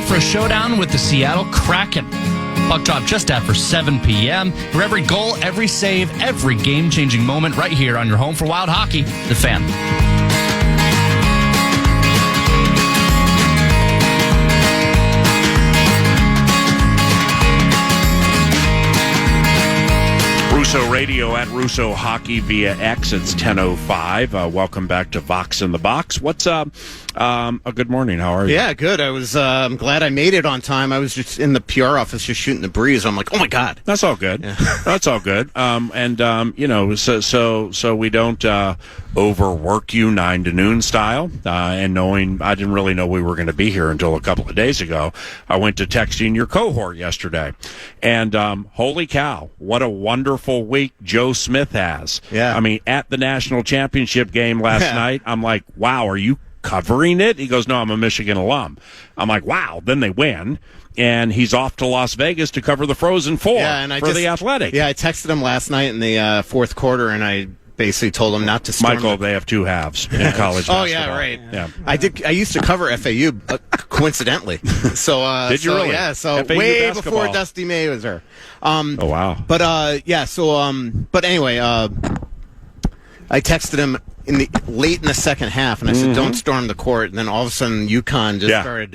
for a showdown with the Seattle Kraken. Puck drop just after 7 p.m. For every goal, every save, every game-changing moment right here on your home for Wild Hockey, The Fan. Russo Radio at Russo Hockey via X. It's 10:05. Welcome back to Vox in the Box. What's up? Good morning. How are you? Yeah, good. I was I'm glad I made it on time. I was just in the PR office just shooting the breeze. I'm like, oh my God. That's all good. Yeah. That's all good. So we don't overwork you 9 to noon style. And knowing I didn't really know we were going to be here until a couple of days ago, I went to texting your cohort yesterday. And holy cow, what a wonderful week Joe Smith has. Yeah. I mean, at the national championship game last night, I'm like, wow, are you covering it? He goes, no, I'm a Michigan alum. I'm like, wow. Then they win, and he's off to Las Vegas to cover the Frozen Four for the Athletic. Yeah, I texted him last night in the fourth quarter, and I basically told him not to storm. Michael, they have 2 halves in college basketball. Oh, yeah, right. Yeah. I used to cover FAU, coincidentally. So did you really? Yeah, so FAU way basketball. before Dusty May was there. Oh, wow. But, but anyway, I texted him late in the second half, and I said, don't storm the court. And then all of a sudden, UConn just started.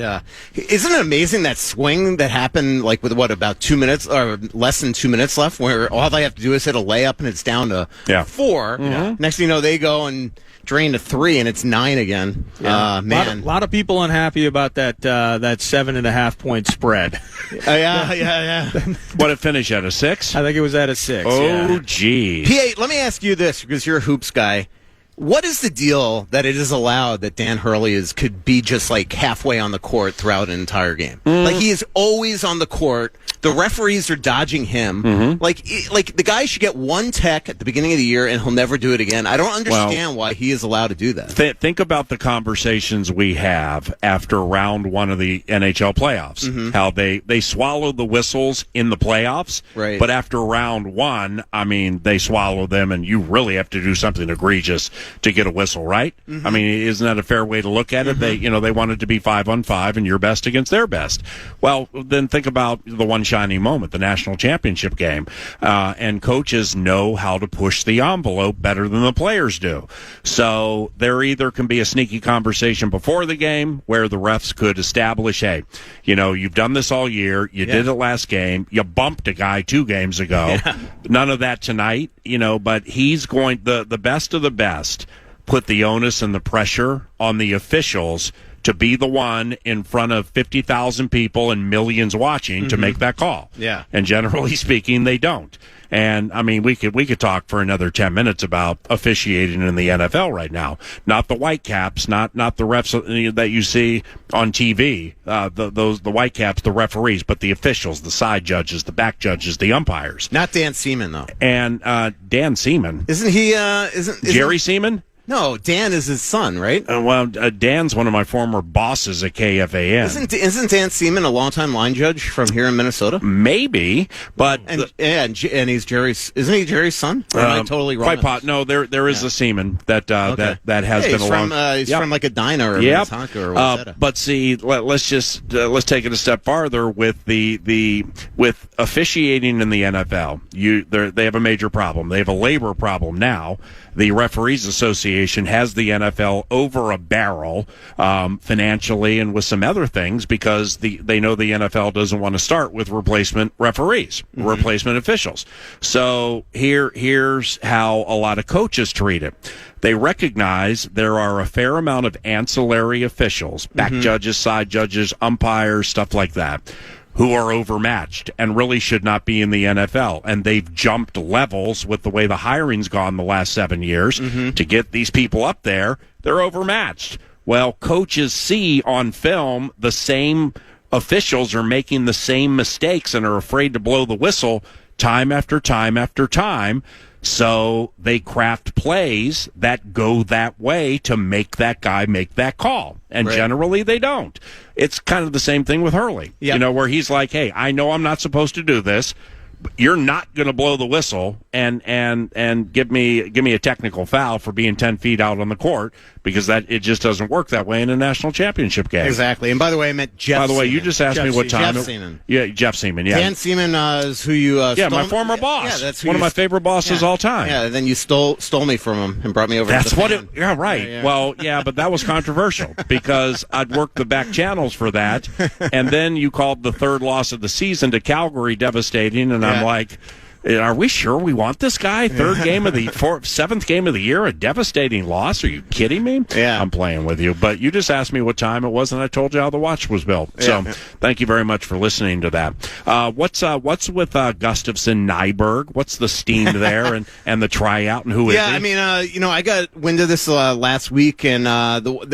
Isn't it amazing that swing that happened, like, with about 2 minutes, or less than 2 minutes left, where all they have to do is hit a layup, and it's down to 4. Mm-hmm. Next thing you know, they go and drain to 3, and it's 9 again. Yeah. Man. A lot of people unhappy about that 7.5 point spread. Yeah. What it finish at, a 6? I think it was at a 6. Oh, gee. PA, let me ask you this, because you're a hoops guy. What is the deal that it is allowed that Dan Hurley could be just like halfway on the court throughout an entire game? Like, he is always on the court. The referees are dodging him. Like the guy should get one tech at the beginning of the year, and he'll never do it again. I don't understand why he is allowed to do that. Think about the conversations we have after round 1 of the NHL playoffs. How they swallow the whistles in the playoffs, right? But after round 1, I mean, they swallow them, and you really have to do something egregious to get a whistle, right? I mean, isn't that a fair way to look at it? They wanted to be 5-on-5 and your best against their best. Well, then think about the one shining moment, the national championship game. And coaches know how to push the envelope better than the players do. So there either can be a sneaky conversation before the game where the refs could establish, hey, you've done this all year. You did it last game. You bumped a guy 2 games ago. None of that tonight, but he's going, the best of the best put the onus and the pressure on the officials to be the one in front of 50,000 people and millions watching to make that call. Yeah. And generally speaking, they don't. And I mean, we could talk for another 10 minutes about officiating in the NFL right now. Not the Whitecaps, not the refs that you see on TV. The Whitecaps, the referees, but the officials, the side judges, the back judges, the umpires. Not Dan Seaman, though. And Dan Seaman, isn't he? Jerry Seaman? No, Dan is his son, right? Dan's one of my former bosses at KFAN. Isn't Dan Seaman a longtime line judge from here in Minnesota? Maybe, but and he's Jerry's. Isn't he Jerry's son? Or am I totally wrong? No, there is a Seaman that has been along. He's from like a diner or Minnetonka or Rosetta. But see, let's take it a step farther with with officiating in the NFL. They have a major problem. They have a labor problem now. The Referees Association has the NFL over a barrel financially and with some other things because they know the NFL doesn't want to start with replacement referees, replacement officials. So here's how a lot of coaches treat it. They recognize there are a fair amount of ancillary officials, back judges, side judges, umpires, stuff like that, who are overmatched and really should not be in the NFL. And they've jumped levels with the way the hiring's gone the last 7 years to get these people up there. They're overmatched. Well, coaches see on film the same officials are making the same mistakes and are afraid to blow the whistle time after time after time. So they craft plays that go that way to make that guy make that call. And generally they don't. It's kind of the same thing with Hurley, where he's like, hey, I know I'm not supposed to do this. You're not going to blow the whistle, and give me a technical foul for being 10 feet out on the court, because it just doesn't work that way in a national championship game. Exactly. And by the way, I meant Jeff. By the way, you just asked me what time. Jeff Seaman. Yeah, Jeff Seaman. Yeah, Dan Seaman is who you. My former boss. Yeah, that's who one of my favorite bosses all time. Yeah, then you stole me from him and brought me over. That's to the what fan. it. Yeah, right. Yeah. Well, yeah, but that was controversial because I'd worked the back channels for that, and then you called the third loss of the season to Calgary devastating, and I'm like, are we sure we want this guy? Seventh game of the year, a devastating loss? Are you kidding me? Yeah. I'm playing with you. But you just asked me what time it was, and I told you how the watch was built. So thank you very much for listening to that. What's with Gustafson Nyberg? What's the steam there and the tryout, and who is he? I mean, I got wind of this last week, and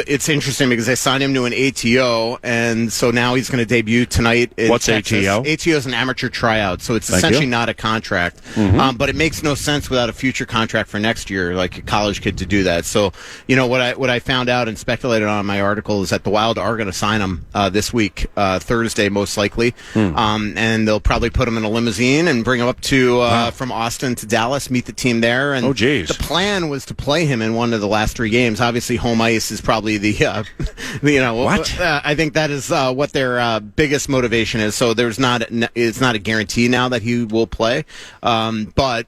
it's interesting because they signed him to an ATO, and so now he's going to debut tonight in What's Texas. ATO? ATO is an amateur tryout, so it's essentially not a contract. But it makes no sense without a future contract for next year, like a college kid, to do that. So, what I found out and speculated on in my article is that the Wild are going to sign him this week, Thursday most likely, and they'll probably put him in a limousine and bring him up to from Austin to Dallas, meet the team there. And the plan was to play him in one of the last 3 games. Obviously, home ice is probably the what I think that is what their biggest motivation is. So it's not a guarantee now that he will play. But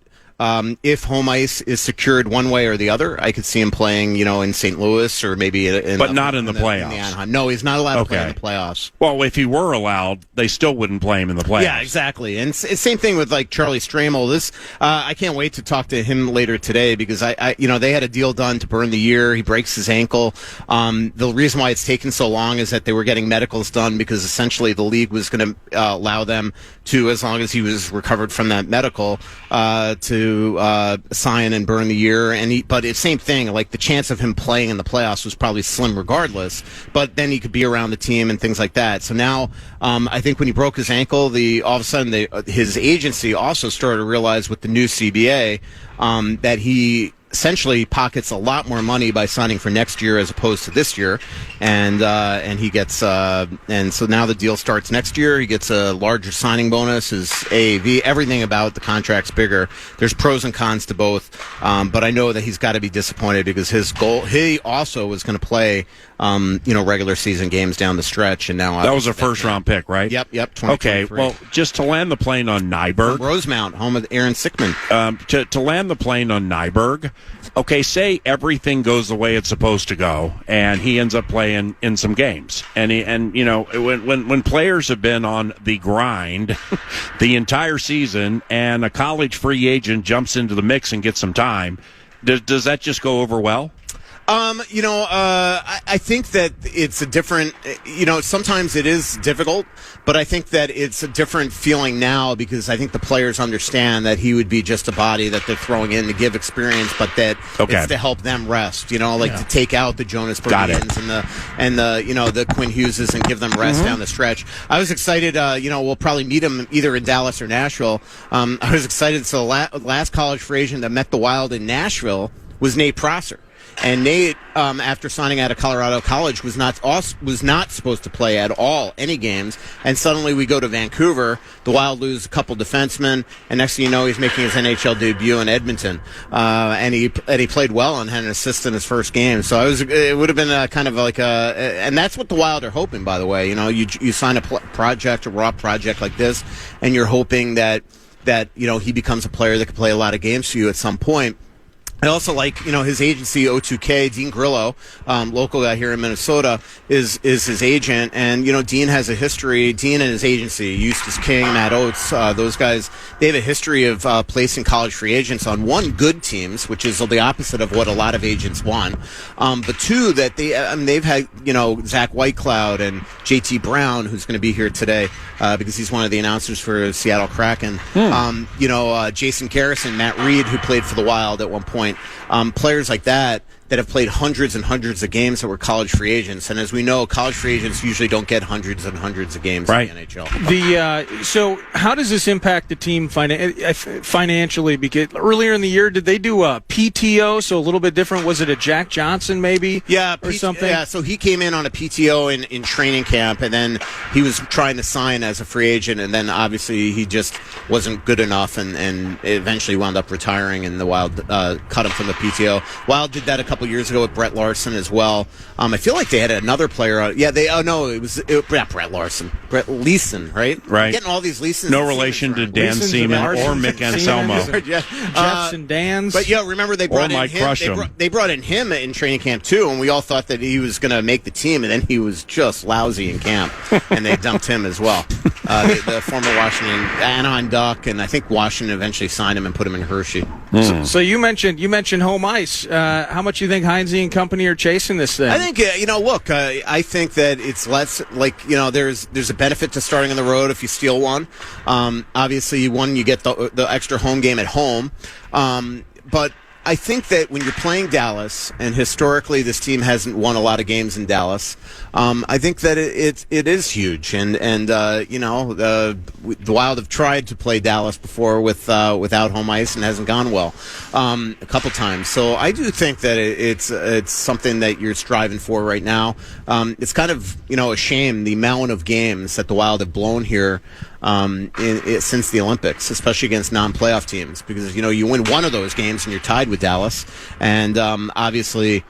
if home ice is secured one way or the other, I could see him playing, in St. Louis or maybe not in the playoffs. No, he's not allowed to play in the playoffs. Well, if he were allowed, they still wouldn't play him in the playoffs. Yeah, exactly. And it's same thing with like Charlie Stramel. I can't wait to talk to him later today because they had a deal done to burn the year. He breaks his ankle. The reason why it's taken so long is that they were getting medicals done because essentially the league was going to allow them to, as long as he was recovered from that medical, to sign and burn the year. But it's same thing. Like the chance of him playing in the playoffs was probably slim regardless. But then he could be around the team and things like that. So now I think when he broke his ankle, all of a sudden his agency also started to realize with the new CBA that he essentially pockets a lot more money by signing for next year as opposed to this year, and he gets and so now the deal starts next year. He gets a larger signing bonus, his AAV, everything about the contract's bigger. There's pros and cons to both, but I know that he's got to be disappointed because his goal, he also was going to play regular season games down the stretch, and now that was a first round pick, right? Yep. Okay, well, just to land the plane on Nyberg, Rosemount, home of Aaron Sickman. To land the plane on Nyberg. Okay, say everything goes the way it's supposed to go, and he ends up playing in some games. When players have been on the grind the entire season, and a college free agent jumps into the mix and gets some time, does that just go over well? I think that it's a different, sometimes it is difficult, but I think that it's a different feeling now because I think the players understand that he would be just a body that they're throwing in to give experience, but that it's to help them rest, to take out the Jonas Bergians and the Quinn Hugheses and give them rest down the stretch. I was excited, we'll probably meet him either in Dallas or Nashville. I was excited. So last college free agent that met the Wild in Nashville was Nate Prosser. And Nate, after signing out of Colorado College, was not supposed to play at all any games. And suddenly we go to Vancouver. The Wild lose a couple defensemen, and next thing you know, he's making his NHL debut in Edmonton. And he played well and had an assist in his first game. So it would have been kind of like and that's what the Wild are hoping. By the way, you sign a project, a raw project like this, and you're hoping that he becomes a player that can play a lot of games for you at some point. I also like, his agency, O2K, Dean Grillo, local guy here in Minnesota, is his agent. And, Dean has a history, Dean and his agency, Eustace King, Matt Oates, those guys, they have a history of placing college free agents on, one, good teams, which is the opposite of what a lot of agents want. But two, that they've had, Zach Whitecloud and JT Brown, who's going to be here today, because he's one of the announcers for Seattle Kraken. Jason Garrison, Matt Reed, who played for the Wild at one point. Players like that that have played hundreds and hundreds of games that were college free agents. And as we know, college free agents usually don't get hundreds and hundreds of games in the NHL. So how does this impact the team financially? Because earlier in the year, did they do a PTO, so a little bit different? Was it a Jack Johnson maybe? Or something? Yeah, so he came in on a PTO in training camp, and then he was trying to sign as a free agent, and then obviously he just wasn't good enough and eventually wound up retiring, and the Wild cut him from the PTO. Wild did that a couple years ago with Brett Larson as well. I feel like they had another player. It was not Brett Larson. Brett Leeson, right? Right. Getting all these Leesons. No relation to Dan Seaman or Mick Anselmo. Jeffs and Dans. But yeah, remember they brought in him. They brought in him in training camp too, and we all thought that he was going to make the team, and then he was just lousy in camp, and they dumped him as well. The former Washington Anaheim Duck, and I think Washington eventually signed him and put him in Hershey. So you mentioned home ice. How much do you think Heinze and company are chasing this thing? I think I think that it's less there's a benefit to starting on the road if you steal one. Obviously, you get the extra home game at home, but I think that when you're playing Dallas, and historically this team hasn't won a lot of games in Dallas, I think that it is huge. And the Wild have tried to play Dallas before without home ice and hasn't gone well a couple times. So I do think that it's something that you're striving for right now. It's kind of a shame the amount of games that the Wild have blown here since the Olympics, especially against non-playoff teams, because you win one of those games and you're tied with Dallas, and obviously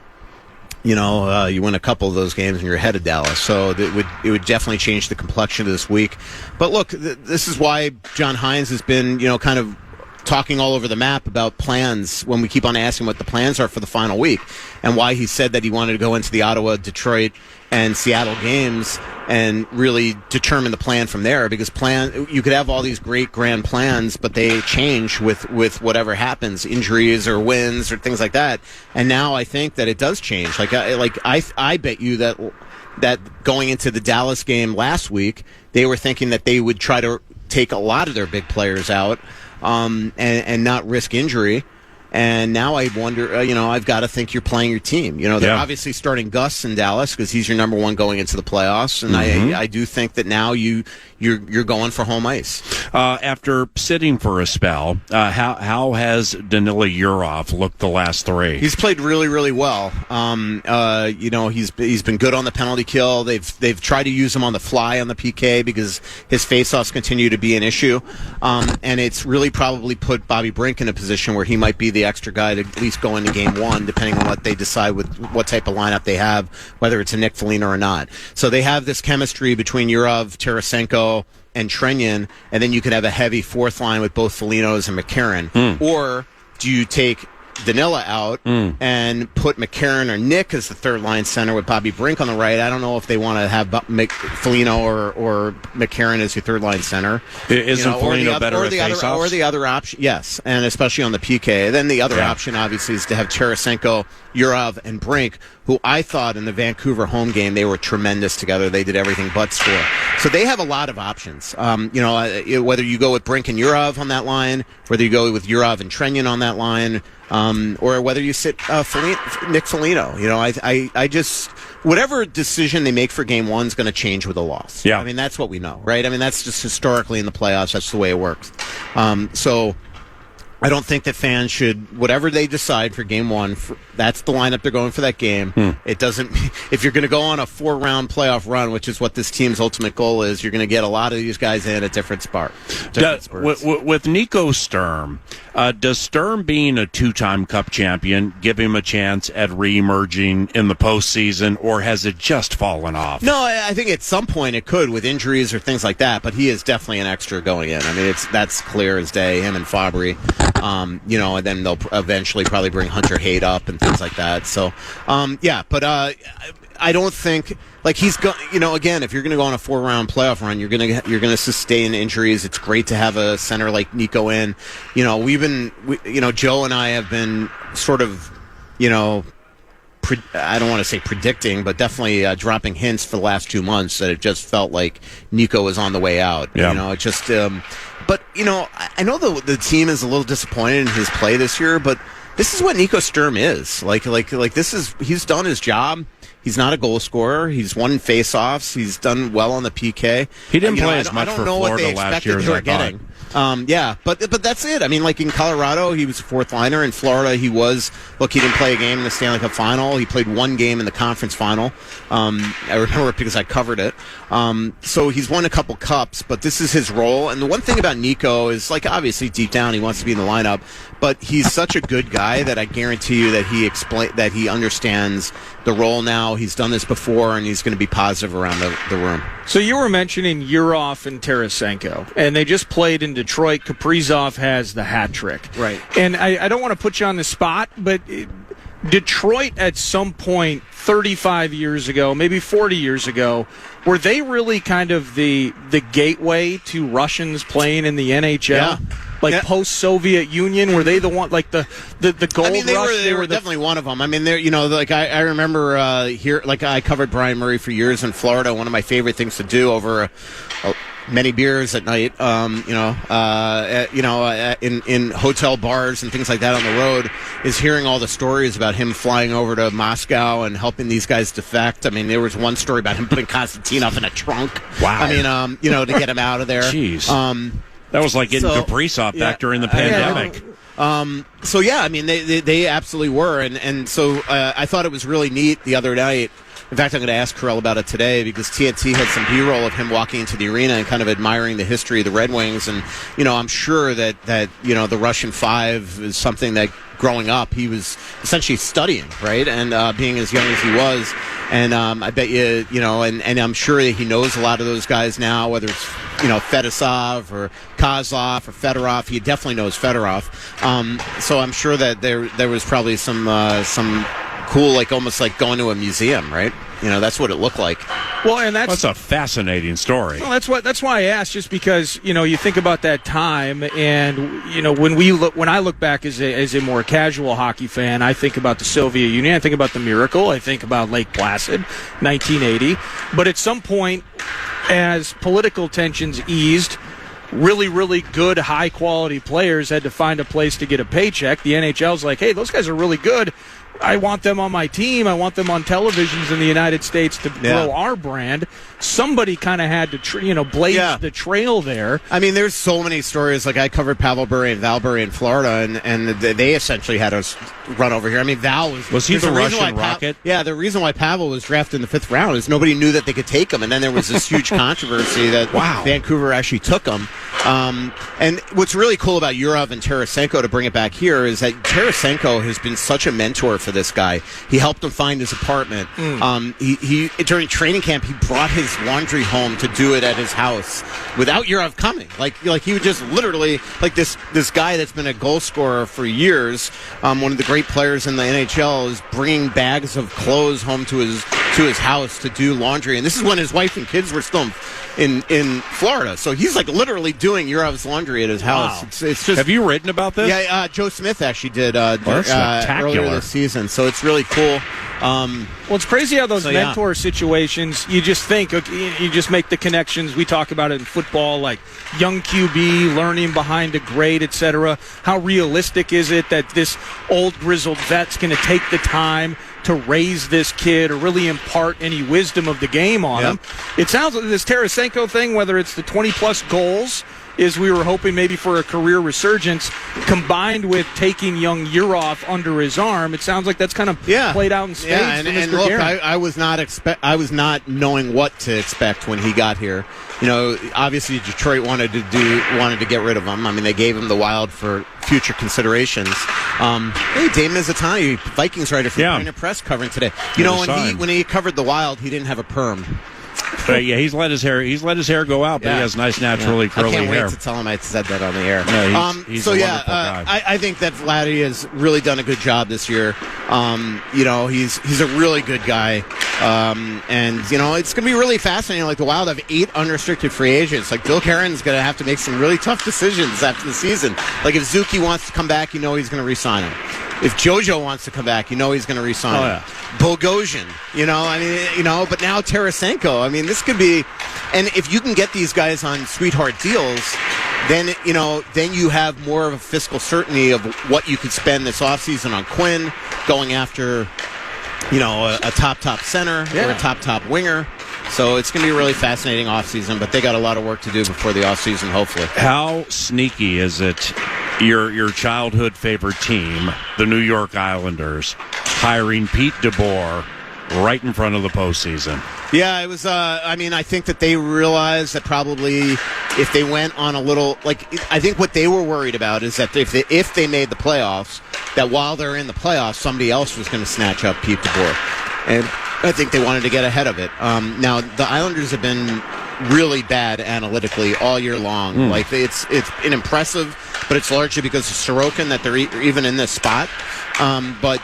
you win a couple of those games and you're ahead of Dallas. So it would definitely change the complexion of this week. But look, this is why John Hines has been kind of talking all over the map about plans when we keep on asking what the plans are for the final week, and why he said that he wanted to go into the Ottawa, Detroit, and Seattle games and really determine the plan from there, because you could have all these great grand plans, but they change with whatever happens, injuries or wins or things like that. And now I think that it does change. I bet you that going into the Dallas game last week, they were thinking that they would try to take a lot of their big players out and not risk injury. And now I wonder, I've got to think you're playing your team. They're obviously starting Gus in Dallas because he's your number one going into the playoffs. And I do think that now you're going for home ice. After sitting for a spell, how has Danila Yurov looked the last three? He's played really, really well. He's been good on the penalty kill. They've tried to use him on the fly on the PK because his faceoffs continue to be an issue. And it's really probably put Bobby Brink in a position where he might be the extra guy to at least go into game one, depending on what they decide with what type of lineup they have, whether it's a Nick Foligno or not. So they have this chemistry between Yurov, Tarasenko, and Trenyan, and then you could have a heavy fourth line with both Folignos and McCarron. Or do you take Danila out and put McCarron or Nick as the third line center with Bobby Brink on the right? I don't know if they want to have Foligno or McCarron as your third line center. Isn't Foligno better at faceoffs? Or the other option, yes, and especially on the PK. Then the other option, obviously, is to have Tarasenko, Yurov, and Brink, who I thought in the Vancouver home game, they were tremendous together. They did everything but score. So they have a lot of options. Whether you go with Brink and Yurov on that line, whether you go with Yurov and Trenyan on that line, or whether you sit Nick Foligno. I just, whatever decision they make for game one is going to change with a loss. Yeah. I mean, that's what we know, right? I mean, that's just historically in the playoffs. That's the way it works. So I don't think that fans should, whatever they decide for game one, that's the lineup they're going for that game. It doesn't, if you're going to go on a 4-round playoff run, which is what this team's ultimate goal is, you're going to get a lot of these guys in at different spots. With Nico Sturm, does Sturm being a 2-time Cup champion give him a chance at re-emerging in the postseason, or has it just fallen off? No, I think at some point it could with injuries or things like that, but he is definitely an extra going in. I mean, that's clear as day, him and Fabry. And then they'll eventually probably bring Hunter Haight up and things like that. So, but I don't think he's again, if you're going to go on a 4-round playoff run, you're going to sustain injuries. It's great to have a center like Nico in. Joe and I have been sort of, I don't want to say predicting, but definitely dropping hints for the last 2 months that it just felt like Nico was on the way out. Yeah. It just. But I know the team is a little disappointed in his play this year, but this is what Nico Sturm is. Like this is, he's done his job. He's not a goal scorer. He's won face-offs. He's done well on the PK. He didn't play as much for Florida last year as I thought. Yeah, but that's it. I mean, like in Colorado, he was a fourth liner. In Florida, he didn't play a game in the Stanley Cup final. He played one game in the conference final. I remember it because I covered it. So he's won a couple cups, but this is his role. And the one thing about Nico is, like, obviously deep down he wants to be in the lineup, but he's such a good guy that I guarantee you that he understands the role now. He's done this before, and he's going to be positive around the room. So you were mentioning Urov and Tarasenko, and they just played in Detroit. Kaprizov has the hat trick. Right. And I don't want to put you on the spot, but Detroit at some point 35 years ago, maybe 40 years ago, were they really kind of the gateway to Russians playing in the NHL? Yeah. Like post-Soviet Union, were they the one, like the gold rush? They were definitely one of them. I mean, I remember here, like I covered Brian Murray for years in Florida. One of my favorite things to do over many beers at night, in hotel bars and things like that on the road, is hearing all the stories about him flying over to Moscow and helping these guys defect. I mean, there was one story about him putting Konstantinov in a trunk. Wow. I mean, to get him out of there. Jeez. That was like getting Kaprizov back during the pandemic. So I mean, they absolutely were, and so I thought it was really neat the other night. In fact, I'm going to ask Carell about it today because TNT had some B-roll of him walking into the arena and kind of admiring the history of the Red Wings, and I'm sure that the Russian Five is something that growing up he was essentially studying, right, and being as young as he was. And I bet and I'm sure that he knows a lot of those guys now, whether it's Fedosov or Kozlov or Fedorov. He definitely knows Fedorov. So I'm sure that there was probably some cool, like almost like going to a museum, right? That's what it looked like. Well, and that's a fascinating story. Well, that's why I asked, just because you think about that time, and when I look back as a more casual hockey fan, I think about the Soviet Union, I think about the Miracle, I think about Lake Placid, 1980. But at some point, as political tensions eased, really, really good, high-quality players had to find a place to get a paycheck. The NHL's like, hey, those guys are really good. I want them on my team. I want them on televisions in the United States to grow our brand. Somebody kind of had to, blaze the trail there. I mean, there's so many stories. Like I covered Pavel Bure and Val Bure in Florida, and they essentially had us run over here. I mean, Val was he the Russian Rocket? The reason why Pavel was drafted in the 5th round is nobody knew that they could take him, and then there was this huge controversy that Vancouver actually took him. And what's really cool about Urov and Tarasenko, to bring it back here, is that Tarasenko has been such a mentor for this guy. He helped him find his apartment. He during training camp, he brought his laundry home to do it at his house without Urov coming. Like he would just literally, like this guy that's been a goal scorer for years, one of the great players in the NHL, is bringing bags of clothes home to his house to do laundry. And this is when his wife and kids were still in Florida. So he's like literally doing Urov's laundry at his house. Wow. It's just. Have you written about this? Yeah, Joe Smith actually did spectacular. earlier this season. So it's really cool. Well, it's crazy how those mentor situations, you just think, you just make the connections. We talk about it in football, like young QB, learning behind a grade, etc. How realistic is it that this old grizzled vet's going to take the time to raise this kid or really impart any wisdom of the game on him? It sounds like this Tarasenko thing, whether it's the 20-plus goals, is we were hoping maybe for a career resurgence, combined with taking young Urov under his arm. It sounds like that's kind of played out in spades. Yeah, and look, I was not knowing what to expect when he got here. Obviously Detroit wanted to get rid of him. I mean, they gave him the Wild for future considerations. Hey, Dave Mizutani, Vikings writer for Pioneer Press, covering today. When he covered the Wild, he didn't have a perm. He's let his hair go out, but he has nice, naturally curly hair. I can't wait to tell him I said that on the air. Yeah, he's a wonderful guy. I think that Vladdy has really done a good job this year. He's a really good guy, and it's going to be really fascinating. Like the Wild have 8 unrestricted free agents. Like Bill Caron's going to have to make some really tough decisions after the season. Like if Zuki wants to come back, he's going to re-sign him. If JoJo wants to come back, he's going to re-sign him. Bogosian, but now Tarasenko. I mean, this could be, and if you can get these guys on sweetheart deals, then you have more of a fiscal certainty of what you could spend this offseason on Quinn, going after, a top center or a top winger. So it's going to be a really fascinating offseason, but they got a lot of work to do before the offseason, hopefully. How sneaky is it, your childhood favorite team, the New York Islanders, hiring Pete DeBoer right in front of the postseason? Yeah, it was, I think that they realized that probably if they went on a little, I think what they were worried about is that if they made the playoffs, that while they're in the playoffs, somebody else was going to snatch up Pete DeBoer. And I think they wanted to get ahead of it. Now, the Islanders have been really bad analytically all year long. It's impressive, but it's largely because of Sorokin that they're even in this spot. But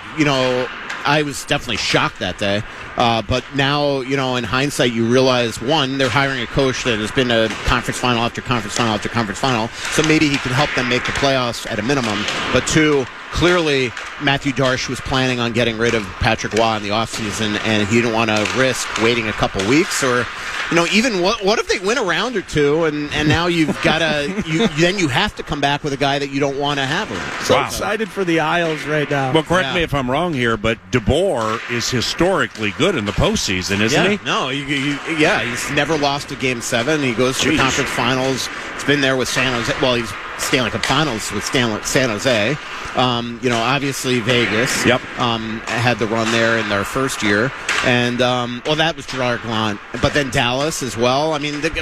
I was definitely shocked that day. But now, in hindsight, you realize, one, they're hiring a coach that has been to conference final after conference final after conference final, so maybe he can help them make the playoffs at a minimum. But two, clearly Matthew Darche was planning on getting rid of Patrick Waugh in the offseason, and he didn't want to risk waiting a couple weeks or even what if they win a round or two, and now you've got to then you have to come back with a guy that you don't want to have around. So excited for the Isles right now. Well, correct me if I'm wrong here, but DeBoer is historically good in the postseason, isn't he? No, he's never lost a Game 7. He goes to the conference finals. He's been there with San Jose. Well, he's Stanley Cup Finals with San Jose. Obviously Vegas. Yep. Had the run there in their first year, and that was Gerard Gallant. But then Dallas as well.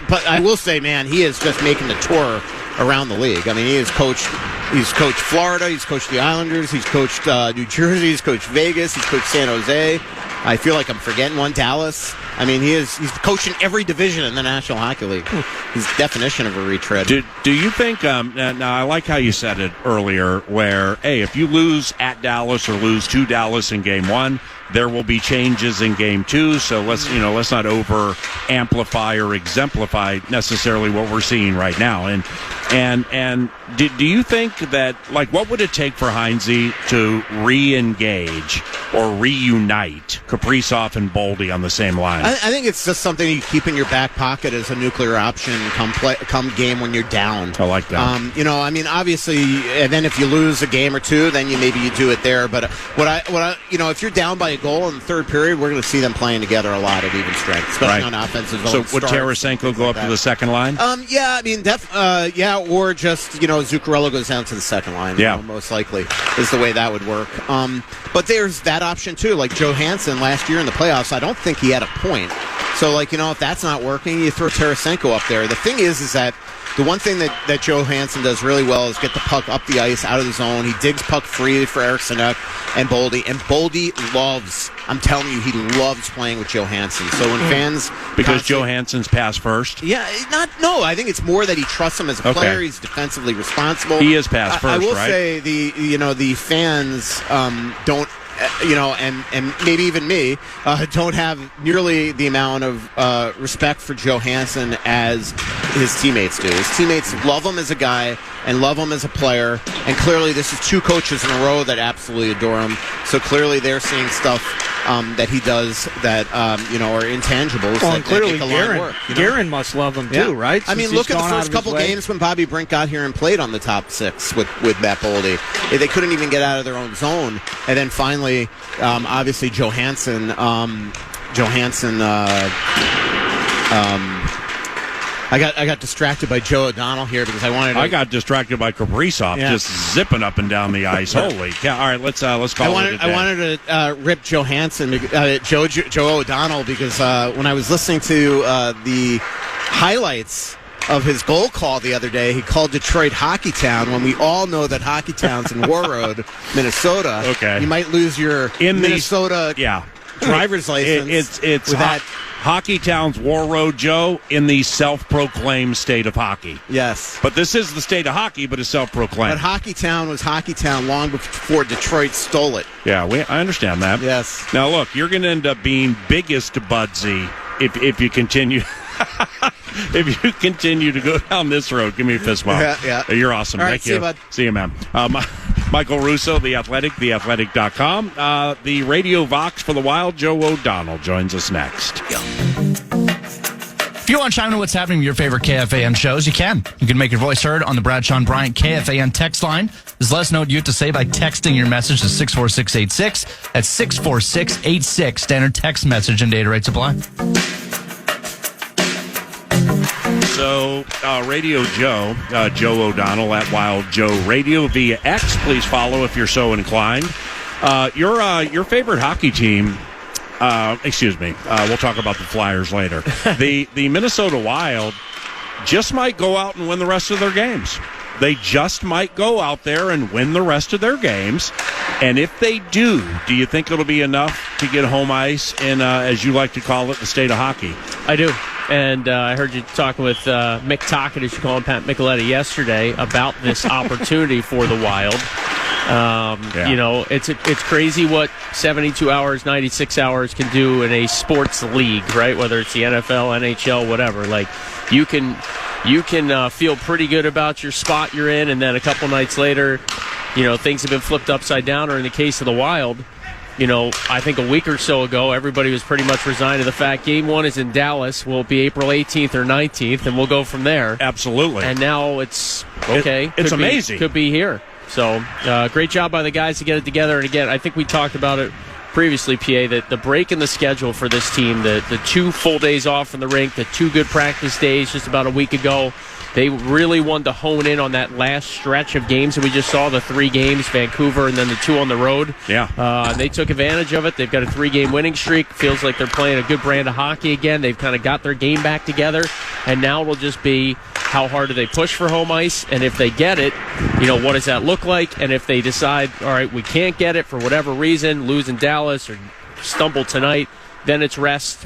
But I will say, man, he is just making the tour around the league. He has coached. He's coached Florida. He's coached the Islanders. He's coached New Jersey. He's coached Vegas. He's coached San Jose. I feel like I'm forgetting one. Dallas. He's coaching every division in the National Hockey League. He's the definition of a retread. Do you think, now I like how you said it earlier, where, hey, if you lose at Dallas or lose to Dallas in Game 1, there will be changes in Game 2, so let's not over amplify or exemplify necessarily what we're seeing right now. And do you think that, what would it take for Heinze to re-engage or reunite Kaprizov and Boldy on the same line? I think it's just something you keep in your back pocket as a nuclear option come game when you're down. I like that. Obviously, and then if you lose a game or two, then maybe you do it there. But if you're down by a goal in the third period, we're going to see them playing together a lot at even strength, especially on offensive zone. So would Tarasenko go up to the second line? Or just Zuccarello goes down to the second line. Most likely is the way that would work. But there's that option too. Like Johansson last year in the playoffs, I don't think he had a point. So if that's not working, you throw Tarasenko up there. The thing is that the one thing that Johansson does really well is get the puck up the ice, out of the zone. He digs puck free for Eriksson and Boldy. And Boldy I'm telling you, he loves playing with Johansson. So when fans... Because Johansson's pass first? I think it's more that he trusts him as a player. He's defensively responsible. He is pass first, right? I will say the fans don't... and maybe even me, don't have nearly the amount of respect for Johansson as his teammates do. His teammates love him as a guy and love him as a player, and clearly this is two coaches in a row that absolutely adore him. So clearly they're seeing stuff that he does that are intangibles. Well, and clearly Guerin, Guerin must love him too, right? Look at the first couple games when Bobby Brink got here and played on the top six with Matt Boldy. They couldn't even get out of their own zone, and then finally, obviously Johansson. I got distracted by Joe O'Donnell here because I got distracted by Kaprizov just zipping up and down the ice. Holy cow! All right, let's call it a day. I wanted to rip Johansson, Joe O'Donnell, because when I was listening to the highlights of his goal call the other day, he called Detroit Hockey Town, when we all know that Hockey Town's in Warroad, Minnesota. Okay, you might lose your Minnesota driver's license. It's that. Hockey Town's Warroad, Joe, in the self-proclaimed state of hockey. Yes. But this is the state of hockey, but it's self-proclaimed. But Hockey Town was Hockey Town long before Detroit stole it. Yeah, I understand that. Yes. Now, look, you're going to end up being biggest Budsy if you continue... If you continue to go down this road, give me a fist bump. Yeah. You're awesome. All right, Thank you. See you, bud. See you, man. Michael Russo, The Athletic, theathletic.com. The Radio Vox for the Wild, Joe O'Donnell joins us next. If you want to chime in what's happening with your favorite KFAN shows, you can. You can make your voice heard on the Bradshaw and Bryant KFAN text line. Just let us know what you have to say by texting your message to 64686. That's 64686. Standard text message and data rates apply. So, Radio Joe, Joe O'Donnell at Wild Joe Radio via X. Please follow if you're so inclined. Your favorite hockey team. Excuse me. We'll talk about the Flyers later. The Minnesota Wild just might go out and win the rest of their games. They just might go out there and win the rest of their games. And if they do you think it'll be enough to get home ice in, as you like to call it, the state of hockey? I do. And I heard you talking with Mick Tockett, as you call him, Pat Micheletti, yesterday about this opportunity for the Wild. Yeah. You know, it's crazy what 72 hours, 96 hours can do in a sports league, right? Whether it's the NFL, NHL, whatever. Like, you can feel pretty good about your spot you're in, and then a couple nights later, you know, things have been flipped upside down. Or in the case of the Wild, you know, I think a week or so ago, everybody was pretty much resigned to the fact Game 1 is in Dallas. Will it be April 18th or 19th? And we'll go from there. Absolutely. And now it's okay. It's amazing. Could be here. So, great job by the guys to get it together. And again, I think we talked about it previously, PA, that the break in the schedule for this team, the 2 full days off from the rink, the 2 good practice days just about a week ago, they really wanted to hone in on that last stretch of games that we just saw, the 3 games, Vancouver, and then the 2 on the road. Yeah. They took advantage of it. They've got a 3-game winning streak. Feels like they're playing a good brand of hockey again. They've kind of got their game back together, and now it'll just be how hard do they push for home ice, and if they get it, you know, what does that look like? And if they decide, all right, we can't get it for whatever reason, lose in Dallas or stumble tonight, then it's rust,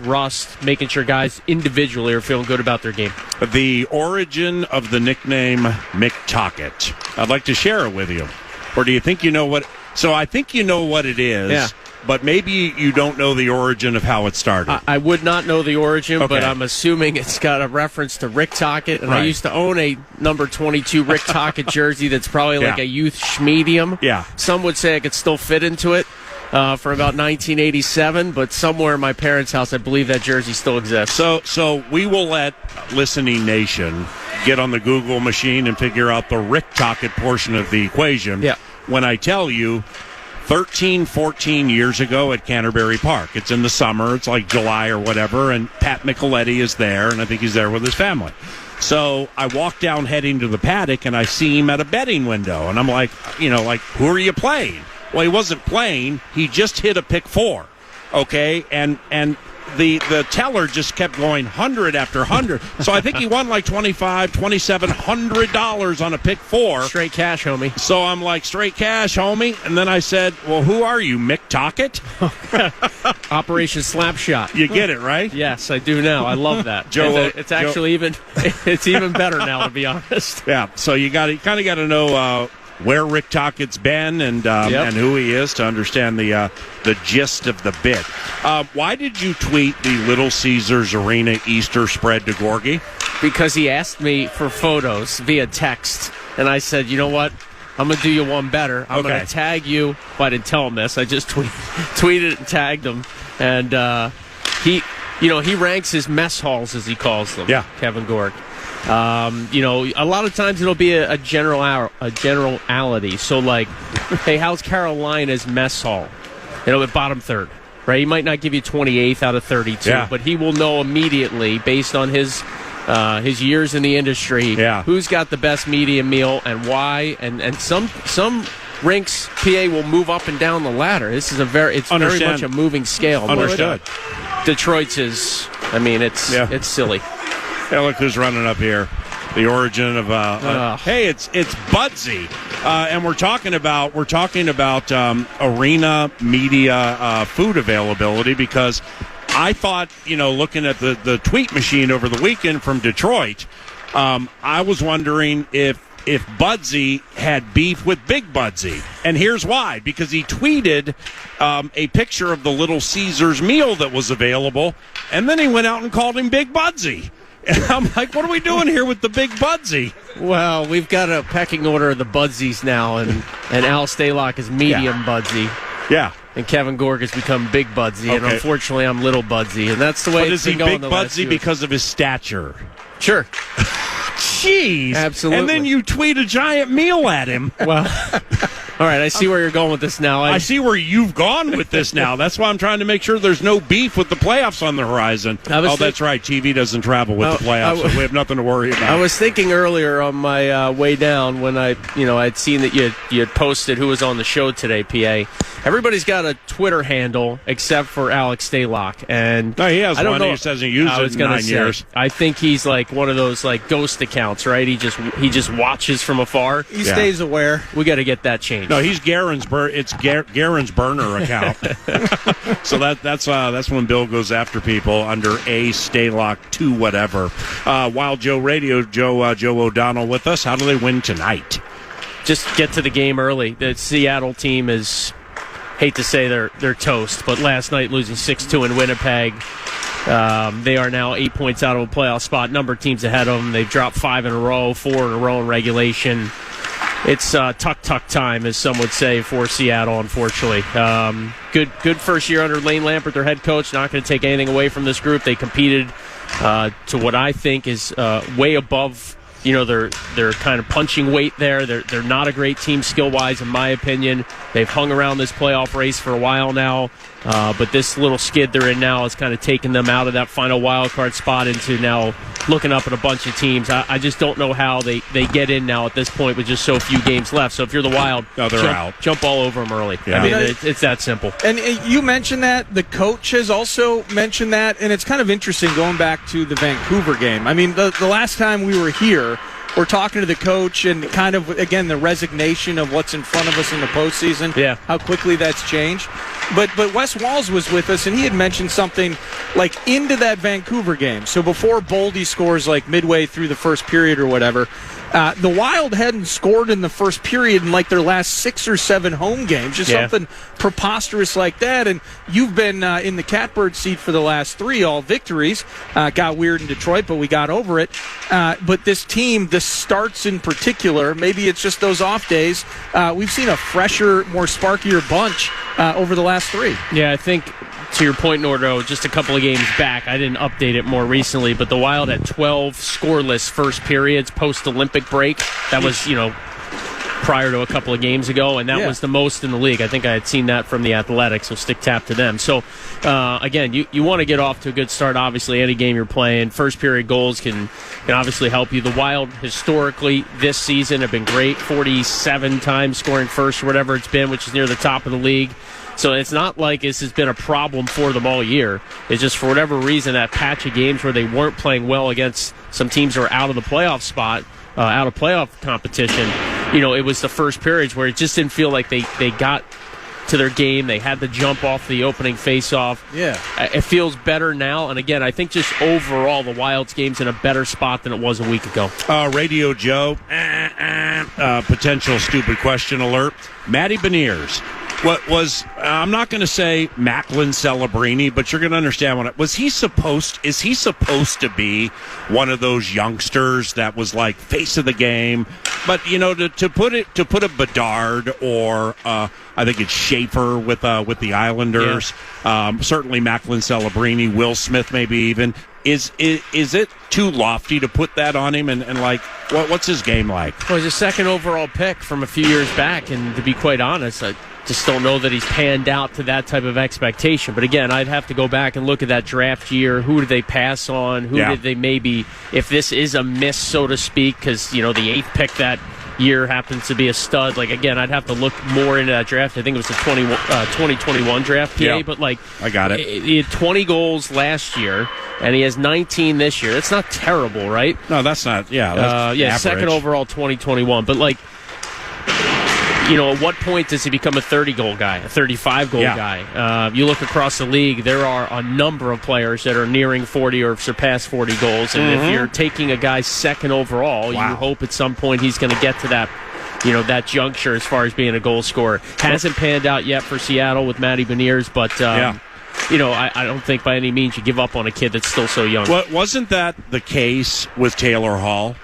making sure guys individually are feeling good about their game. The origin of the nickname Mick Tockett. I'd like to share it with you. Or do you think you know what? So I think you know what it is. Yeah. But maybe you don't know the origin of how it started. I would not know the origin, Okay. but I'm assuming it's got a reference to Rick Tocchet. And Right. I used to own a number 22 Rick Tocchet jersey that's probably like Yeah. a youth medium. Yeah. Some would say I could still fit into it for about 1987, but somewhere in my parents' house, I believe that jersey still exists. So we will let Listening Nation get on the Google machine and figure out the Rick Tocchet portion of the equation. Yeah. When I tell you 13, 14 years ago at Canterbury Park. It's in the summer. It's like July or whatever, and Pat Micheletti is there, and I think he's there with his family. So I walk down heading to the paddock, and I see him at a betting window, and I'm like, who are you playing? Well, he wasn't playing. He just hit a pick 4, okay? And the teller just kept going 100 after 100. So I think he won like $2,700 on a pick 4. Straight cash, homie. So I'm like, straight cash, homie. And then I said, well, who are you, Mick Tockett? Operation Slapshot. You get it, right? Yes, I do now. I love that. Joe, it's actually even better now, to be honest. Yeah, so you kind of got to know where Rick Tockett's been and who he is to understand the gist of the bit. Why did you tweet the Little Caesars Arena Easter spread to Gorgie? Because he asked me for photos via text, and I said, you know what? I'm going to do you one better. I'm going to tag you. Well, I didn't tell him this. I just tweeted and tagged him. And he ranks his mess halls, as he calls them, yeah. Kevin Gorg. A lot of times it'll be a generality. So, like, hey, how's Carolina's mess hall? At bottom third, right? He might not give you 28th out of 32, but he will know immediately, based on his years in the industry, who's got the best medium meal and why. And some rinks, PA will move up and down the ladder. This is very much a moving scale. Understood. Detroit's is, it's silly. Hey, look who's running up here. The origin of hey, it's Budsy, and we're talking about arena media food availability, because I thought, looking at the tweet machine over the weekend from Detroit, I was wondering if Budsy had beef with Big Budsy, and here's why: because he tweeted a picture of the Little Caesars meal that was available, and then he went out and called him Big Budsy. And I'm like, what are we doing here with the Big Budsy? Well, we've got a pecking order of the Budsies now, and Al Stalock is medium Budsy. Yeah. And Kevin Gorg has become Big Budsy, and unfortunately I'm Little Budsy, and that's the way but it's is been he going Big the last Budsy few because of his stature? Sure. Jeez. Absolutely. And then you tweet a giant meal at him. Well, all right, I see where you're going with this now. I see where you've gone with this now. That's why I'm trying to make sure there's no beef with the playoffs on the horizon. That's right. TV doesn't travel with the playoffs, so we have nothing to worry about. I was thinking earlier on my way down when I'd seen that you had posted who was on the show today, PA. Everybody's got a Twitter handle except for Alex Staylock, and no, he has I don't one. know, he just hasn't used it in 9 years. I think he's like one of those like ghost accounts, right? He just watches from afar. He stays aware. We got to get that changed. No, he's Garen's burner account. So that's when Bill goes after people under a Staylock 2 whatever. Wild Joe Radio, Joe O'Donnell with us. How do they win tonight? Just get to the game early. The Seattle team is, hate to say they're toast, but last night losing 6-2 in Winnipeg. They are now 8 points out of a playoff spot. Number of teams ahead of them. They've dropped 5 in a row, 4 in a row in regulation. It's tuck time, as some would say, for Seattle, unfortunately. Good first year under Lane Lampert, their head coach. Not going to take anything away from this group. They competed to what I think is way above their kind of punching weight there. They're not a great team skill-wise, in my opinion. They've hung around this playoff race for a while now, but this little skid they're in now has kind of taken them out of that final wild card spot into now looking up at a bunch of teams. I just don't know how they get in now at this point with just so few games left. So if you're the Wild, jump all over them early. Yeah. I mean, it's that simple. And you mentioned that. The coach has also mentioned that, and it's kind of interesting going back to the Vancouver game. I mean, the last time we were here, we're talking to the coach and kind of, again, the resignation of what's in front of us in the postseason, how quickly that's changed. But Wes Walls was with us, and he had mentioned something like into that Vancouver game. So before Boldy scores like midway through the first period or whatever, the Wild hadn't scored in the first period in like their last 6 or 7 home games, just something preposterous like that. And you've been in the catbird seat for the last 3, all victories. Got weird in Detroit, but we got over it. But this team, the starts in particular, maybe it's just those off days, we've seen a fresher, more sparkier bunch over the last 3. Yeah, I think to your point, Nordo, just a couple of games back, I didn't update it more recently, but the Wild had 12 scoreless first periods post-Olympic break. That was, prior to a couple of games ago, and that was the most in the league. I think I had seen that from the Athletics, so stick tap to them. So, again, you want to get off to a good start. Obviously, any game you're playing, first period goals can obviously help you. The Wild, historically, this season have been great, 47 times scoring first or whatever it's been, which is near the top of the league. So it's not like this has been a problem for them all year. It's just for whatever reason, that patch of games where they weren't playing well against some teams that are out of the playoff spot, out of playoff competition, it was the first periods where it just didn't feel like they got to their game. They had the jump off the opening face-off. Yeah. It feels better now. And, again, I think just overall the Wild's game's in a better spot than it was a week ago. Radio Joe, potential stupid question alert. Matty Beniers. What was, I'm not going to say Macklin Celebrini, but you're going to understand is he supposed to be one of those youngsters that was like face of the game? But, to put a Bedard or, I think it's Schaefer with the Islanders, certainly Macklin Celebrini, Will Smith maybe even. Is it too lofty to put that on him? And what's his game like? Well, he's a second overall pick from a few years back, and to be quite honest, I just don't know that he's panned out to that type of expectation. But again, I'd have to go back and look at that draft year. Who did they pass on? Who did they maybe, if this is a miss, so to speak, because, the 8th pick that year happens to be a stud. Like, again, I'd have to look more into that draft. I think it was the 2021 draft, PA. Yeah, but, I got it. He had 20 goals last year, and he has 19 this year. That's not terrible, right? No, that's not. Yeah, that's average. Second overall 2021. But, at what point does he become a 30-goal guy, a 35-goal guy? You look across the league, there are a number of players that are nearing 40 or have surpassed 40 goals. And if you're taking a guy second overall, you hope at some point he's going to get to that, that juncture as far as being a goal scorer. Hasn't panned out yet for Seattle with Matty Beniers, but I don't think by any means you give up on a kid that's still so young. Wasn't that the case with Taylor Hall?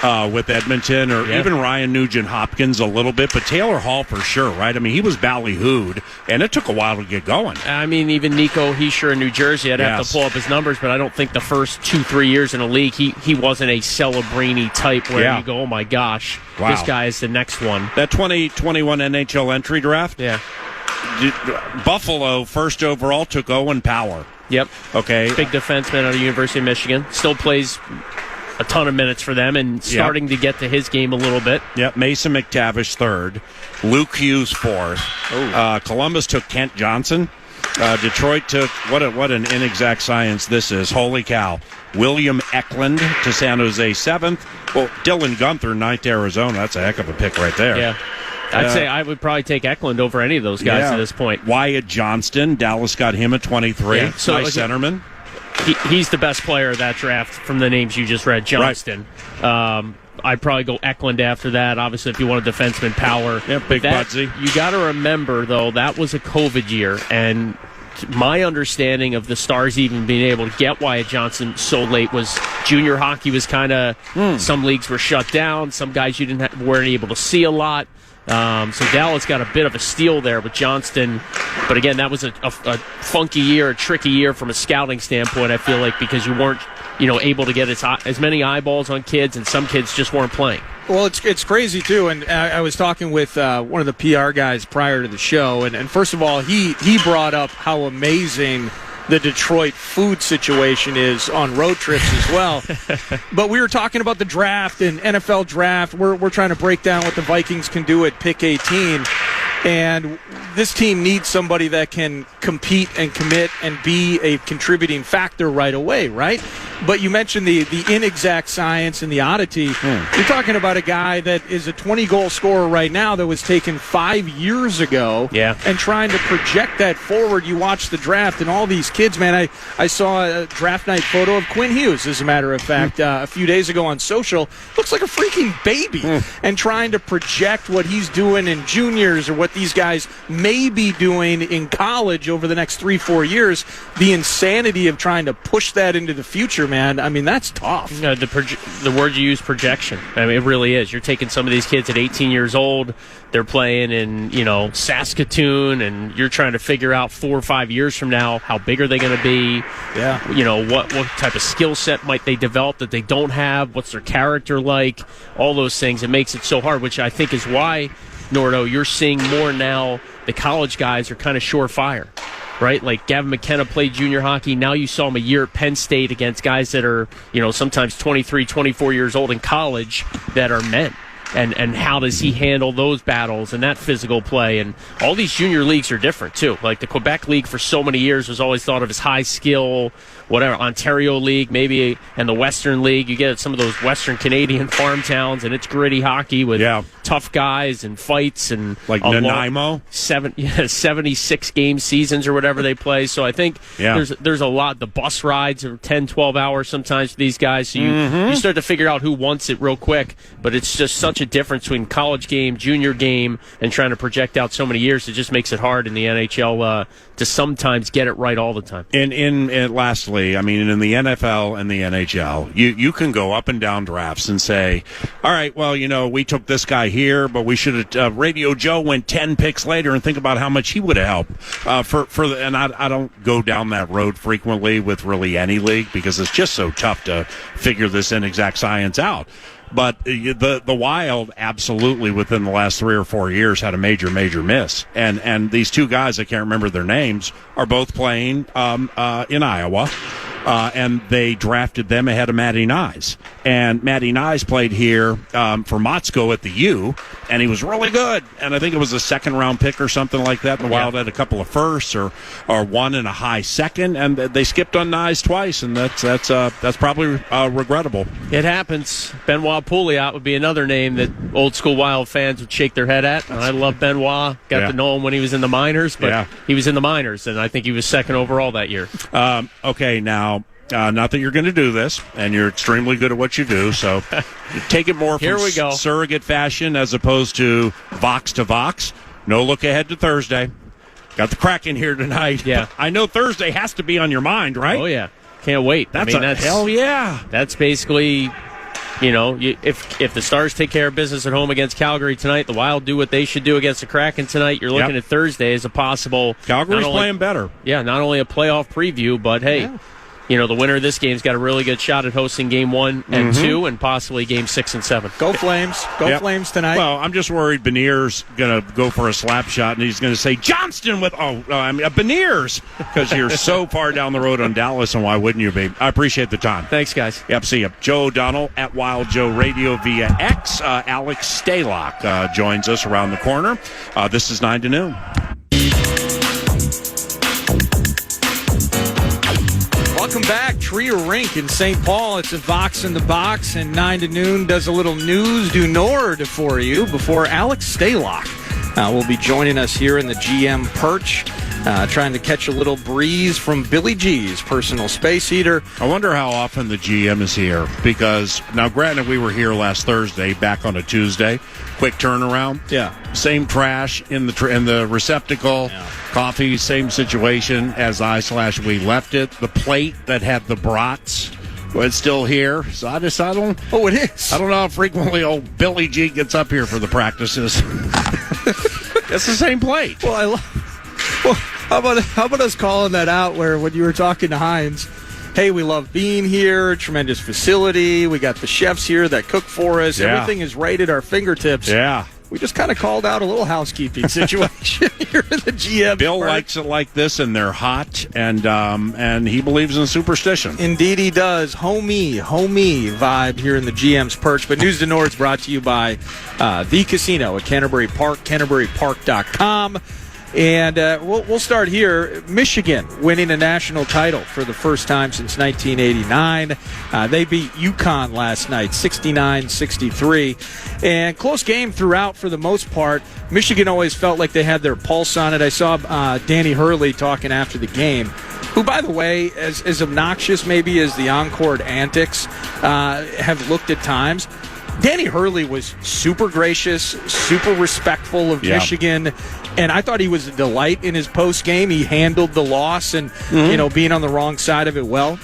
with Edmonton, or even Ryan Nugent-Hopkins a little bit, but Taylor Hall for sure, right? I mean, he was ballyhooed, and it took a while to get going. I mean, even Nico Hischier in New Jersey, I'd have to pull up his numbers, but I don't think the first 2-3 years in the league, he wasn't a Celebrini type where you go, oh my gosh, this guy is the next one. That 2021 NHL entry draft? Yeah. Buffalo, first overall, took Owen Power. Yep. Okay. Big defenseman out of University of Michigan. Still plays a ton of minutes for them and starting to get to his game a little bit. Yep. Mason McTavish third. Luke Hughes fourth. Columbus took Kent Johnson. Detroit took, what an inexact science this is. Holy cow. William Eklund to San Jose seventh. Well, Dylan Gunther ninth to Arizona. That's a heck of a pick right there. Yeah. I'd say I would probably take Eklund over any of those guys at this point. Wyatt Johnston. Dallas got him at 23. Yeah. So, nice centerman. He's the best player of that draft from the names you just read. Johnston. Right. I'd probably go Eklund after that. Obviously, if you want a defenseman, Power. Yeah, big Budsy. You got to remember, though, that was a COVID year, and my understanding of the Stars even being able to get Wyatt Johnson so late was junior hockey was kind of some leagues were shut down, some guys you weren't able to see a lot. So Dallas got a bit of a steal there with Johnston. But again, that was a funky year, a tricky year from a scouting standpoint, I feel like, because you weren't able to get as many eyeballs on kids, and some kids just weren't playing. Well, it's crazy, too, and I was talking with one of the PR guys prior to the show, and first of all, he brought up how amazing the Detroit food situation is on road trips as well. But we were talking about the draft and NFL draft. We're trying to break down what the Vikings can do at pick 18. And this team needs somebody that can compete and commit and be a contributing factor right away, right? But you mentioned the inexact science and the oddity. You're talking about a guy that is a 20-goal scorer right now that was taken 5 years ago. Yeah. And trying to project that forward. You watch the draft and all these kids, man. I saw a draft night photo of Quinn Hughes, as a matter of fact, a few days ago on social. Looks like a freaking baby. And trying to project what he's doing in juniors or what these guys may be doing in college over the next 3-4 years. The insanity of trying to push that into the future, man. I mean, that's tough. The word you use, projection. I mean, it really is. You're taking some of these kids at 18 years old. They're playing in, Saskatoon, and you're trying to figure out 4 or 5 years from now, how big are they going to be? Yeah. What type of skill set might they develop that they don't have? What's their character like? All those things. It makes it so hard, which I think is why, Nordo, you're seeing more now. The college guys are kind of surefire. Right? Like Gavin McKenna played junior hockey. Now you saw him a year at Penn State against guys that are, sometimes 23, 24 years old in college that are men. And how does he handle those battles and that physical play? And all these junior leagues are different, too. Like the Quebec League for so many years was always thought of as high skill, whatever. Ontario League, maybe, and the Western League. You get some of those Western Canadian farm towns, and it's gritty hockey with tough guys and fights. And like Nanaimo? 76 game seasons or whatever they play. So I think there's a lot. The bus rides are 10, 12 hours sometimes for these guys. So you start to figure out who wants it real quick. But it's just such a difference between college game, junior game, and trying to project out so many years. It just makes it hard in the NHL to sometimes get it right all the time. And lastly, I mean, in the NFL and the NHL, you can go up and down drafts and say, all right, well, we took this guy here, but we should have Radio Joe went 10 picks later, and think about how much he would have helped. And I don't go down that road frequently with really any league because it's just so tough to figure this inexact science out. But the Wild absolutely within the last 3 or 4 years had a major miss. And these two guys, I can't remember their names, are both playing in Iowa. And they drafted them ahead of Matty Nyes. And Matty Nyes played here for Motzko at the U, and he was really good. And I think it was a second-round pick or something like that. The Wild had a couple of firsts or one and a high second, and they skipped on Nyes twice, and that's probably regrettable. It happens. Benoit Pouliot would be another name that old-school Wild fans would shake their head at. And I love Benoit. Got to know him when he was in the minors, but he was in the minors, and I think he was second overall that year. Okay, now, not that you're going to do this, and you're extremely good at what you do, so take it more from surrogate fashion as opposed to Vox to Vox. No look ahead to Thursday. Got the Kraken here tonight. Yeah. I know Thursday has to be on your mind, right? Oh, yeah. Can't wait. That's hell yeah. That's basically if the Stars take care of business at home against Calgary tonight, the Wild do what they should do against the Kraken tonight. You're looking at Thursday as a possible. Calgary's playing better. Yeah, not only a playoff preview, but hey. Yeah. The winner of this game's got a really good shot at hosting Game 1 and 2 and possibly Game 6 and 7. Go Flames. Go Flames tonight. Well, I'm just worried Beniers going to go for a slap shot, and he's going to say Johnston with, Beniers, because you're so far down the road on Dallas, and why wouldn't you be? I appreciate the time. Thanks, guys. Yep, see you. Joe O'Donnell at Wild Joe Radio via X. Alex Stalock joins us around the corner. This is 9 to noon. Welcome back. Trier Rink in St. Paul. It's a Vox in the Box, and 9 to noon does a little news du Nord for you before Alex Stalock will be joining us here in the GM perch, trying to catch a little breeze from Billy G's personal space heater. I wonder how often the GM is here, because now granted we were here last Thursday, back on a Tuesday, quick turnaround. Yeah. Same trash in the receptacle. Yeah. Coffee, same situation as we left it. The plate that had the brats was still here. So I don't. Oh, it is. I don't know how frequently old Billy G gets up here for the practices. It's the same plate. Well, how about us calling that out? Where when you were talking to Hines, hey, we love being here. Tremendous facility. We got the chefs here that cook for us. Yeah. Everything is right at our fingertips. Yeah. We just kind of called out a little housekeeping situation here in the GM. Bill likes it like this, and they're hot, and he believes in superstition. Indeed he does. Homey vibe here in the GM's perch. But News to Nord's brought to you by The Casino at Canterbury Park, CanterburyPark.com. And we'll start here. Michigan winning a national title for the first time since 1989. They beat UConn last night, 69-63. And close game throughout for the most part. Michigan always felt like they had their pulse on it. I saw Danny Hurley talking after the game, who, by the way, as obnoxious maybe as the on-court antics have looked at times, Danny Hurley was super gracious, super respectful of Michigan, and I thought he was a delight in his post game. He handled the loss and being on the wrong side of it well.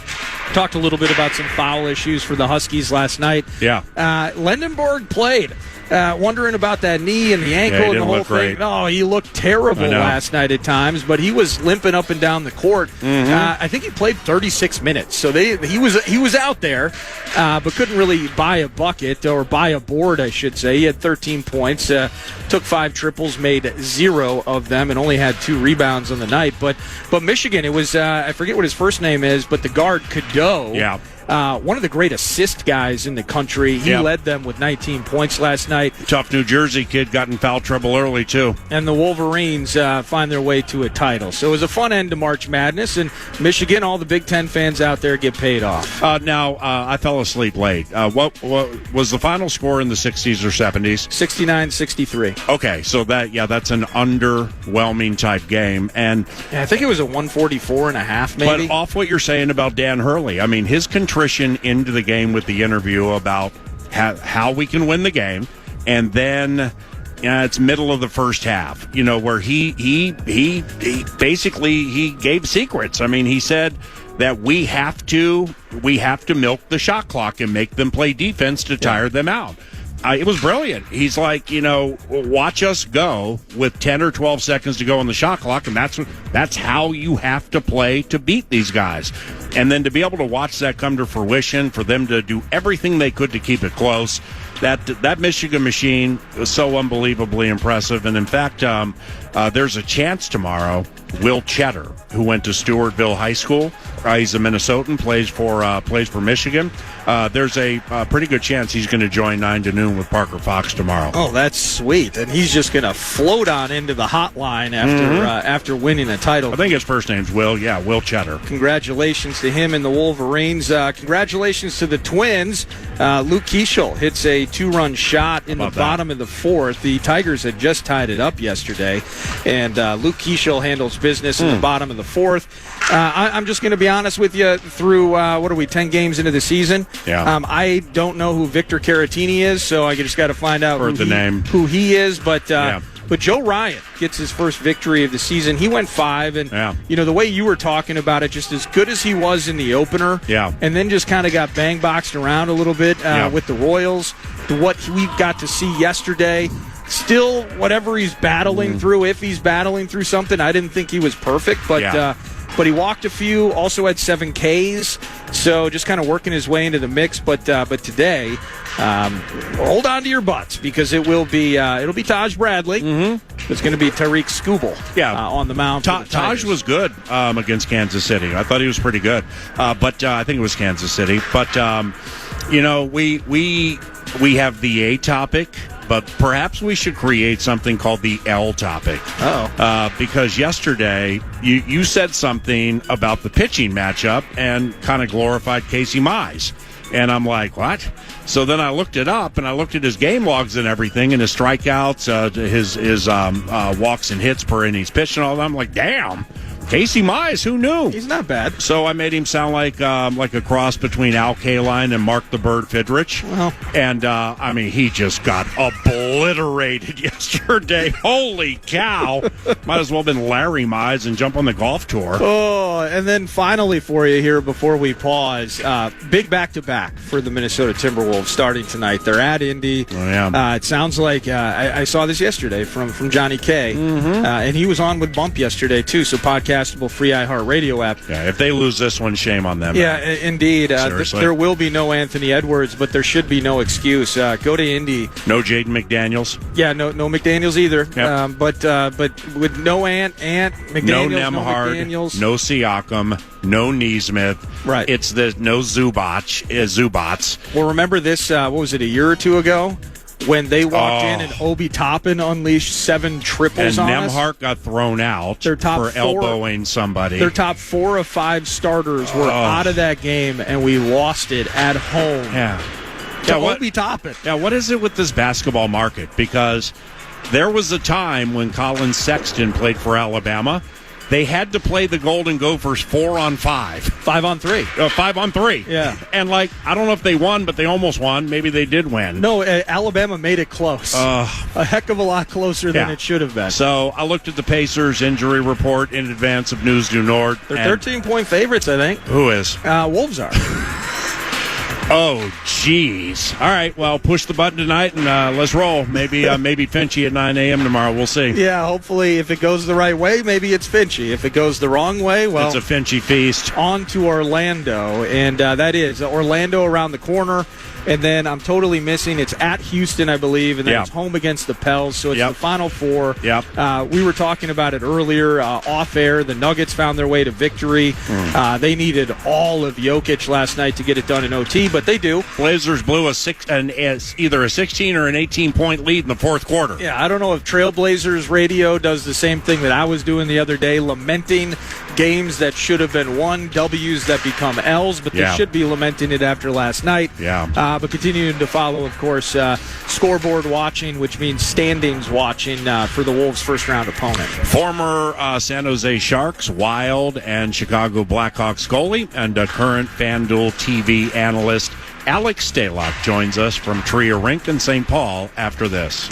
Talked a little bit about some foul issues for the Huskies last night. Yeah, Lendenborg played. Wondering about that knee and the ankle and the whole thing. No, he looked terrible last night at times, but he was limping up and down the court. I think he played 36 minutes, so he was out there, but couldn't really buy a bucket or buy a board, I should say. He had 13 points, took 5 triples, made 0 of them, and only had 2 rebounds on the night. But Michigan, it was I forget what his first name is, but the guard Cadeau. Yeah. One of the great assist guys in the country. He led them with 19 points last night. Tough New Jersey kid got in foul trouble early, too. And the Wolverines find their way to a title. So it was a fun end to March Madness. And Michigan, all the Big Ten fans out there get paid off. Now, I fell asleep late. What was the final score in the 60s or 70s? 69-63. Okay, so that's an underwhelming type game. And I think it was a 144.5 maybe. But off what you're saying about Dan Hurley, I mean, his contrition into the game with the interview about how we can win the game, and then it's middle of the first half, where he basically gave secrets. I mean, he said that we have to milk the shot clock and make them play defense to tire them out. It was brilliant. He's like, watch us go with 10 or 12 seconds to go on the shot clock, and that's how you have to play to beat these guys. And then to be able to watch that come to fruition, for them to do everything they could to keep it close, that Michigan machine was so unbelievably impressive. And in fact, there's a chance tomorrow. Will Cheddar, who went to Stewartville High School, he's a Minnesotan, plays for Michigan. There's a pretty good chance he's going to join 9 to noon with Parker Fox tomorrow. Oh, that's sweet. And he's just going to float on into the hotline after winning a title. I think his first name's Will. Yeah, Will Cheddar. Congratulations to him and the Wolverines. Congratulations to the Twins. Luke Keeschel hits a 2-run shot in the bottom of the 4th. The Tigers had just tied it up yesterday, and Luke Keeschel handles business in the bottom of the 4th. I'm just going to be honest with you. Through 10 games into the season, I don't know who Victor Caratini is, so I just got to find out who he is. But But Joe Ryan gets his first victory of the season. He went 5, and the way you were talking about it, just as good as he was in the opener, and then just kind of got bang boxed around a little bit with the Royals. What we got to see yesterday, still whatever he's battling through, if he's battling through something, I didn't think he was perfect, but he walked a few, also had 7 Ks, so just kind of working his way into the mix. But today, hold on to your butts because it'll be Taj Bradley. Mm-hmm. It's going to be Tariq Skubal on the mound. Taj was good against Kansas City. I thought he was pretty good, but I think it was Kansas City. But we have the A topic. But perhaps we should create something called the L topic. Because yesterday you said something about the pitching matchup and kind of glorified Casey Mize. And I'm like, what? So then I looked it up, and I looked at his game logs and everything, and his strikeouts, his walks and hits per innings pitched and all that. I'm like, damn. Casey Mize, who knew? He's not bad. So I made him sound like a cross between Al Kaline and Mark the Bird Fidrich. Well. And, he just got obliterated yesterday. Holy cow. Might as well have been Larry Mize and jump on the golf tour. Oh, and then finally for you here before we pause, big back-to-back for the Minnesota Timberwolves starting tonight. They're at Indy. Oh, yeah. It sounds like I saw this yesterday from Johnny K. Mm-hmm. And he was on with Bump yesterday, too, so podcastable free iHeartRadio app. Yeah, if they lose this one, shame on them. Yeah, indeed. There will be no Anthony Edwards, but there should be no excuse. Go to Indy. No Jaden McDaniels. Yeah, no McDaniels either. Yep. But with no Ant McDaniels, no Nemhard, no Siakam, no Neesmith. Right. It's no Zubats. Well, remember this, what was it, a year or two ago? When they walked in and Obi Toppin unleashed 7 triples on us. And Nemhart got thrown out for elbowing somebody. Their top 4 of 5 starters were out of that game, and we lost it at home. Yeah. Obi Toppin. Yeah, what is it with this basketball market? Because there was a time when Colin Sexton played for Alabama. They had to play the Golden Gophers 4-on-5. 5-on-3. 5-on-3. Yeah. And, I don't know if they won, but they almost won. Maybe they did win. No, Alabama made it close. A heck of a lot closer than it should have been. So I looked at the Pacers injury report in advance of News Due Nord. They're 13-point favorites, I think. Who is? Wolves are. Oh, jeez. All right, well, push the button tonight and let's roll. Maybe Finchy at 9 a.m. tomorrow. We'll see. Yeah, hopefully if it goes the right way, maybe it's Finchy. If it goes the wrong way, well, it's a Finchy feast. On to Orlando, and that is Orlando around the corner. And then I'm totally missing. It's at Houston, I believe, and then it's home against the Pels. So it's the Final Four. Yep. We were talking about it earlier off air. The Nuggets found their way to victory. They needed all of Jokic last night to get it done in OT, but they do. Blazers blew either a 16 or an 18-point lead in the fourth quarter. Yeah, I don't know if Trailblazers radio does the same thing that I was doing the other day, lamenting games that should have been won, W's that become L's, but they should be lamenting it after last night. Yeah. But continuing to follow, of course, scoreboard watching, which means standings watching for the Wolves' first-round opponent. Former San Jose Sharks, Wild, and Chicago Blackhawks goalie, and current FanDuel TV analyst Alex Stalock joins us from Tria Rink in St. Paul after this.